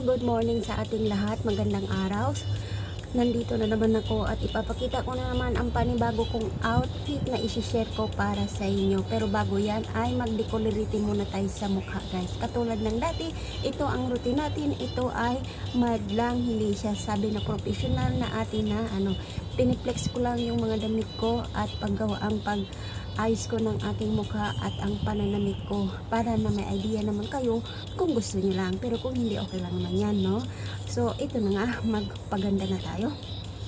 good morning sa ating lahat. Magandang araw. Nandito na naman ako at ipapakita ko na naman ang panibago kong outfit na isi-share ko para sa inyo. Pero bago yan ay mag-decolorate muna tayo sa mukha, guys. Katulad ng dati, ito ang routine natin. Ito ay madlang, hindi siya sabi na professional na atin na piniplex ko lang yung mga damit ko at paggawa ang ayos ko ng aking mukha at ang pananamit ko para na may idea naman kayo kung gusto nyo lang, pero kung hindi, okay lang naman yan, no? So ito na nga, magpaganda na tayo.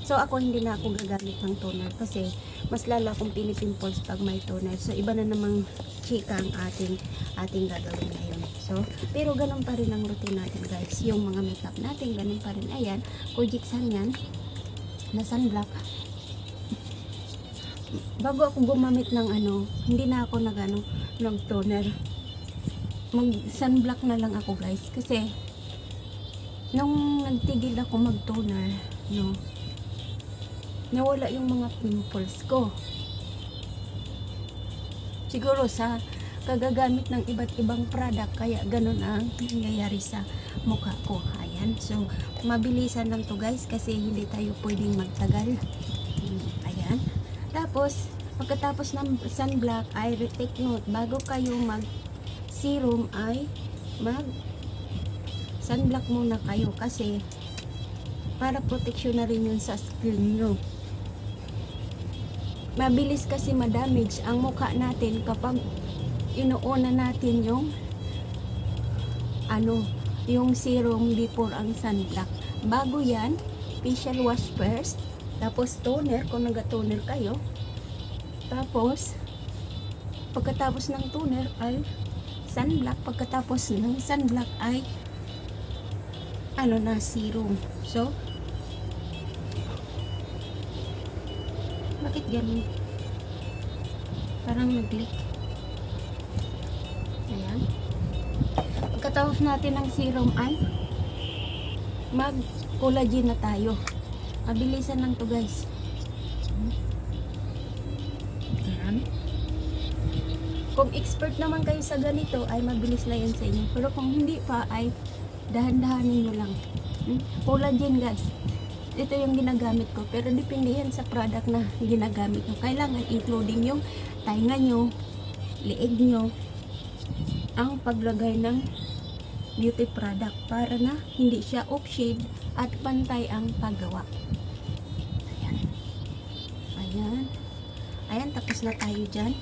So ako hindi na ako gagamit ng toner kasi mas lalo akong pinipimples pag may toner. So iba na namang chika ang ating gagawin ngayon. So pero ganun pa rin ang routine natin, guys. Yung mga makeup natin ganun pa rin. Ayan, Kojiksan yan na sunblock. Bago ako gumamit ng hindi na ako ng toner. Mag sunblock na lang ako, guys, kasi nung nagtigil ako mag toner, nawala yung mga pimples ko. Siguro sa kagagamit ng iba't ibang product, kaya ganun ang nangyayari sa mukha ko. Ayan, so mabilisan lang to, guys, kasi hindi tayo pwedeng magtagal. Ayan. Tapos, pagkatapos ng sunblock ay take note, bago kayo mag serum ay mag sunblock muna kayo kasi para protection na rin yun sa skin nyo. Mabilis kasi madamage ang mukha natin kapag inuuna natin yung serum before ang sunblock. Bago yan, facial wash first, tapos toner kung naga-toner kayo. Tapos pagkatapos ng toner ay sunblock. Pagkatapos ng sunblock ay serum. So bakit ganun? Parang nag-leak. Ayan. Pagkatapos natin ng serum ay mag-collagen na tayo. Mabilisan lang to, guys. Ayan. Kung expert naman kayo sa ganito ay mabilis na yan sa inyo, pero kung hindi pa ay dahan-dahanin nyo lang. Collagen, guys, ito yung ginagamit ko, pero depende yan sa product na ginagamit nyo. Kailangan including yung tainga nyo, liig nyo, ang paglagay ng beauty product para na hindi siya off shade at pantay ang paggawa. Ayan, tapos na tayo dyan.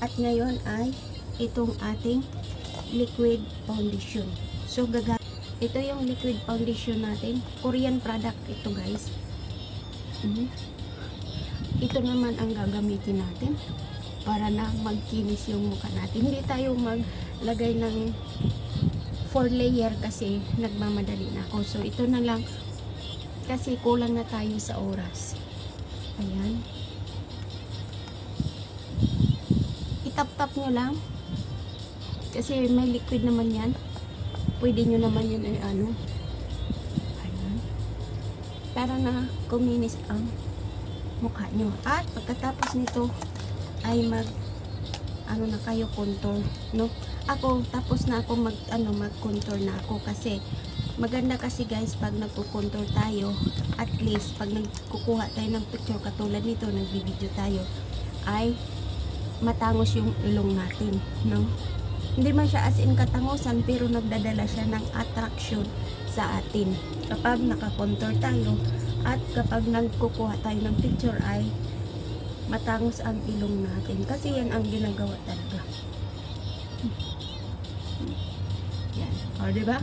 At ngayon ay itong ating liquid foundation. So ito yung liquid foundation natin, Korean product ito, guys. Ito naman ang gagamitin natin para na magkinis yung mukha natin. Hindi tayo maglagay ng 4 layer kasi nagmamadali na ako. So ito na lang kasi kulang na tayo sa oras. Ayan. Itap-tap nyo lang kasi may liquid naman yan. Pwede nyo naman yan ayan, para na kuminis ang mukha nyo. At pagkatapos nito ay mag kayo contour, no? Ako tapos na ako mag contour na ako kasi maganda kasi, guys, pag nagko-contour tayo, at least pag nagkukuha tayo ng picture katulad nito, nag-video tayo, ay matangos yung ilong natin, no? Hindi man siya as in katangosan, pero nagdadala siya ng attraction sa atin kapag naka-contour tayo, at kapag nagkukuha tayo ng picture ay matangos ang ilong natin kasi yan ang ginagawa talaga. Yan, o diba?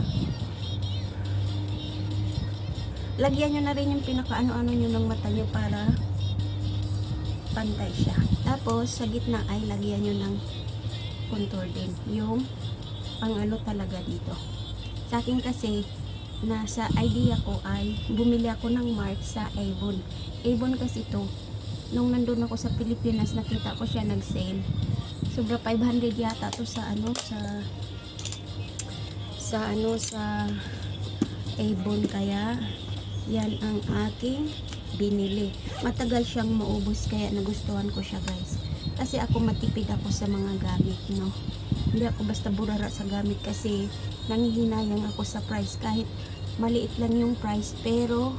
Lagyan nyo na rin yung pinaka-ano-ano nyo ng mata nyo para pantay siya. Tapos sa gitna ay lagyan nyo ng contour din, yung pang talaga dito. Sa akin kasi nasa idea ko ay bumili ako ng mark sa Avon. Avon kasi ito, nung nandun ako sa Pilipinas nakita ko siya nag-sale. Sobra 500 yata to sa Avon, kaya yan ang aking binili. Matagal siyang maubos kaya nagustuhan ko siya, guys. Kasi ako matipid ako sa mga gamit, no? Hindi ako basta burara sa gamit kasi nangihinayang ako sa price. Kahit maliit lang yung price, pero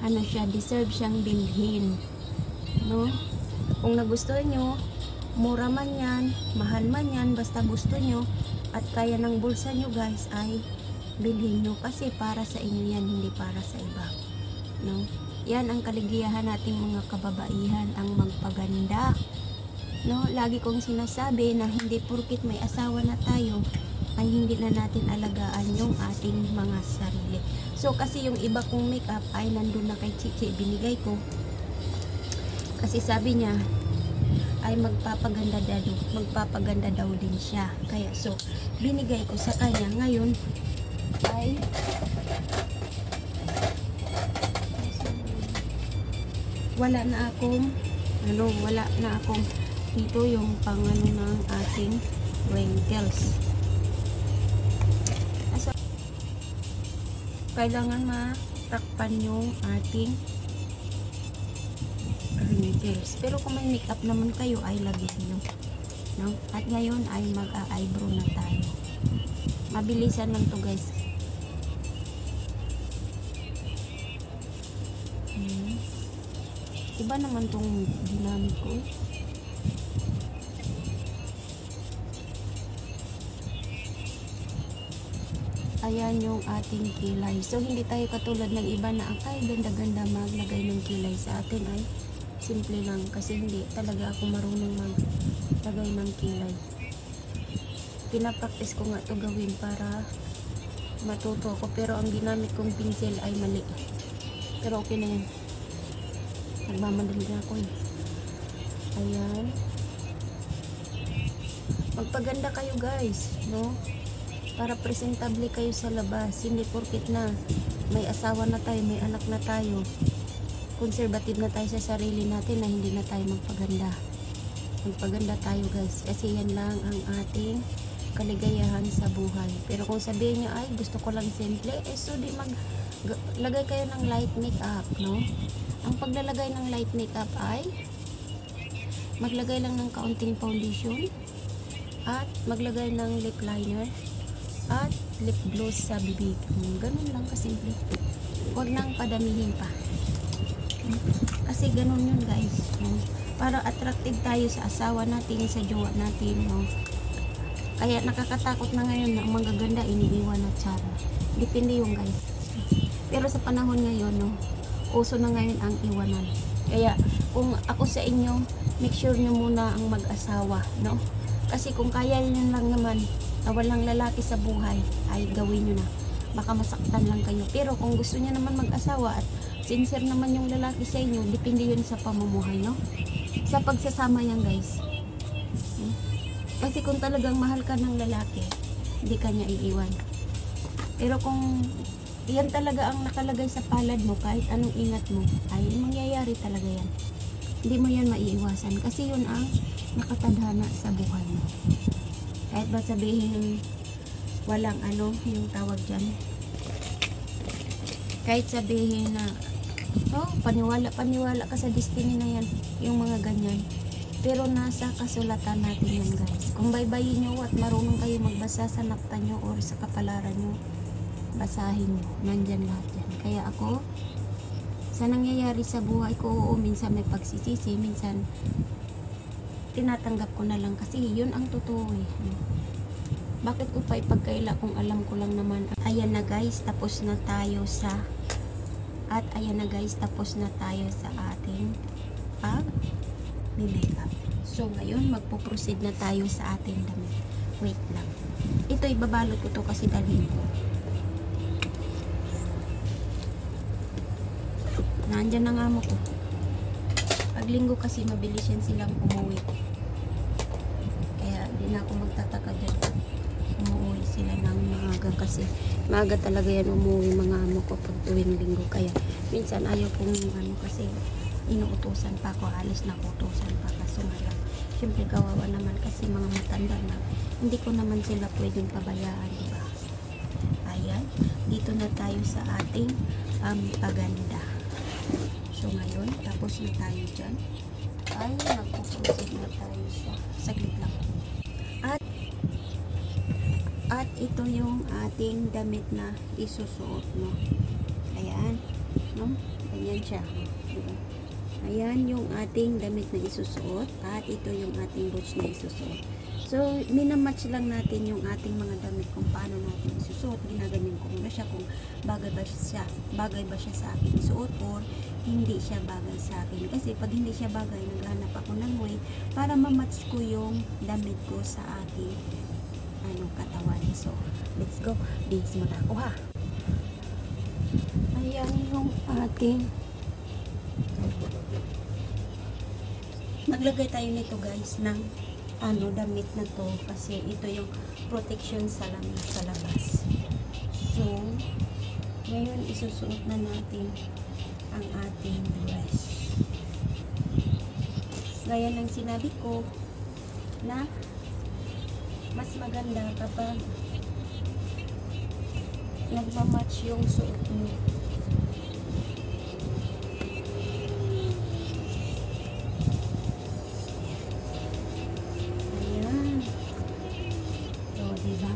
ano siya, deserve siyang bilhin, no? Kung nagustuhan nyo, mura man yan, mahal man yan, basta gusto nyo at kaya ng bulsa nyo guys, ay bilhin nyo, kasi para sa inyo yan, hindi para sa iba, no? Yan ang kaligayahan nating mga kababaihan, ang magpaganda, no? Lagi kong sinasabi na hindi porkit may asawa na tayo ay hindi na natin alagaan yung ating mga sarili. So kasi yung iba kong makeup ay nandun na kay Chichi, binigay ko kasi sabi niya ay magpapaganda daw din siya, kaya so binigay ko sa kanya. Ngayon ay wala na akong dito yung pangano ng ating wrinkles. Kailangan matakpan yung ating wrinkles. Pero kung may makeup naman kayo ay lagyan nyo, no? At ngayon ay mag-eyebrow na tayo. Mabilisan lang to guys. Iba naman tong ginamit ko. Ayan yung ating kilay. So hindi tayo katulad ng iba na ay ganda-ganda maglagay ng kilay. Sa atin ay simple lang, kasi hindi talaga ako marunong maglagay ng kilay. Pinapraktis ko nga to gawin para matuto ako, pero ang ginamit kong pinsel ay mali. Pero okay na yan, nagmamadali na ako eh. Ayan, magpaganda kayo guys, no? Para presentable kayo sa labas. Hindi porkit na may asawa na tayo, may anak na tayo, conservative na tayo sa sarili natin na hindi na tayo magpaganda. Magpaganda tayo guys, kasi yan lang ang ating kaligayahan sa buhay. Pero kung sabihin nyo ay gusto ko lang simple, so di maglagay kayo ng light makeup, no? Ang paglalagay ng light makeup ay maglagay lang ng kaunting foundation at maglagay ng lip liner at lip gloss sa bibig. Ganun lang kasimple. Huwag nang padamihin pa. Kasi ganun yun guys. Para attractive tayo sa asawa natin, sa jowa natin. Kaya nakakatakot na ngayon na ang magaganda iniiwan at tsara. Depende yung guys. Pero sa panahon ngayon, uso na ngayon ang iwanan. Kaya kung ako sa inyo, make sure nyo muna ang mag-asawa, no? Kasi kung kaya nyo lang naman na walang lalaki sa buhay, ay gawin nyo na. Baka masaktan lang kayo. Pero kung gusto nyo naman mag-asawa at sincere naman yung lalaki sa inyo, depende yun sa pamumuhay, no? Sa pagsasama yan guys. Kasi kung talagang mahal ka ng lalaki, hindi ka niya iiwan. Pero kung yan talaga ang nakalagay sa palad mo, kahit anong ingat mo, ay mangyayari talaga yan. Hindi mo yan maiiwasan, kasi yun ang nakatadhana sa buhay mo. Kahit ba sabihin walang yung tawag dyan, kahit sabihin na paniwala ka sa destiny na yan, yung mga ganyan, pero nasa kasulatan natin yan guys. Kung baybayin nyo at marunong kayo magbasa sa nakta nyo or sa kapalaran nyo, basahin nyo, nandyan lahat yan. Kaya ako, sa nangyayari sa buhay ko, minsan may pagsisisi, minsan tinatanggap ko na lang, kasi yun ang totoo eh. Bakit ko pa ipagkaila kung alam ko lang naman. Ayan na guys, tapos na tayo sa ating pag-makeup. So ngayon magpo-proceed na tayo sa ating damit. Wait lang, ito ibabalot ko to kasi dalhin ko. Nandyan ang amo ko. Pag linggo kasi mabilis yan silang umuwi. Kaya di na ako magtataka dyan. Umuwi sila ng maaga, kasi maaga talaga yan umuwi mga amo ko pag tuwing linggo. Kaya minsan ayaw kong kasi inuutusan pa ako, alis na utusan pa, kaso nga lang syempre kawawa naman kasi mga matanda na, hindi ko naman sila pwedeng pabayaan, diba? Ayan, dito na tayo sa ating paganda. So ngayon, tapos na tayo dyan, ay magpuproceed na tayo sa saglit lang. At ito yung ating damit na isusuot mo. Ayan, no? Ganyan siya. Diba? Ayan yung ating damit na isusuot at ito yung ating boots na isusuot. So, minamatch lang natin yung ating mga damit kung paano natin isusuot. Ginaganyan ko muna siya kung bagay ba siya sa akin isuot or hindi siya bagay sa akin. Kasi pag hindi siya bagay, naghahanap ako ng way para mamatch ko yung damit ko sa aking katawan. So, let's go. Bihis muna ako ha. Ayan yung ating maglagay tayo nito guys ng damit na to kasi ito yung protection sa labas. So, ngayon isusuot na natin ang ating dress. Gaya ng sinabi ko na mas maganda kapag nagmamatch yung suot mo. Ayan. So, diba?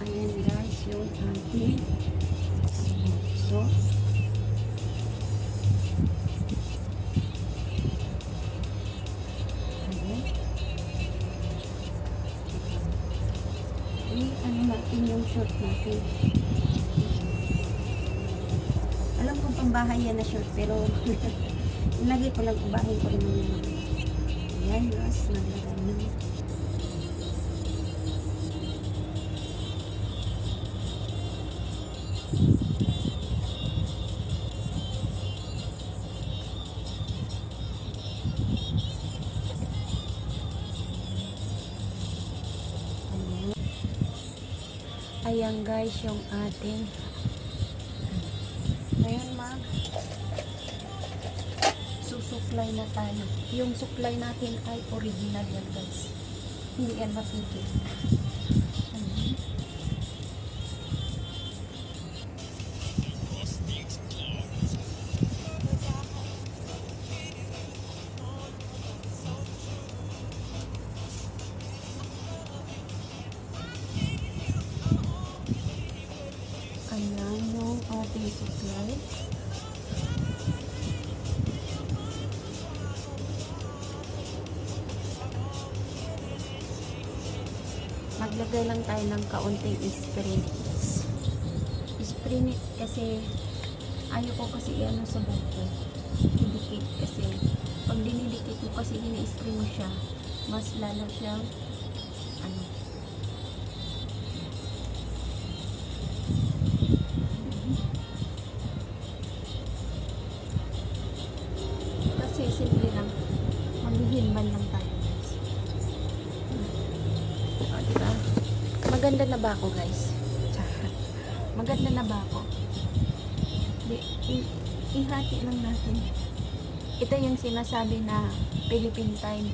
Ayan guys, yung ating so, natin yung short natin. Alam kong pambahay yan na short pero nilagay ko lang, ubahin ko rin yung ayan guys, naglagay na. Ayan guys yung ating ngayon susuklay na tayo. Yung suklay natin ay original yan guys, hindi yan mapigil. Ayan yung ating suklay. Maglagay lang tayo ng kaunting spray net kasi ayoko kasi sa buko idikit kasi pag dinidikit mo kasi ini-spray mo siya mas lalo siyang kasi simple lang maghihinman lang tayo guys. Diba? Maganda na ba ako guys? Maganda na ba ako? Ihati lang natin. Ito yung sinasabi na Philippine time.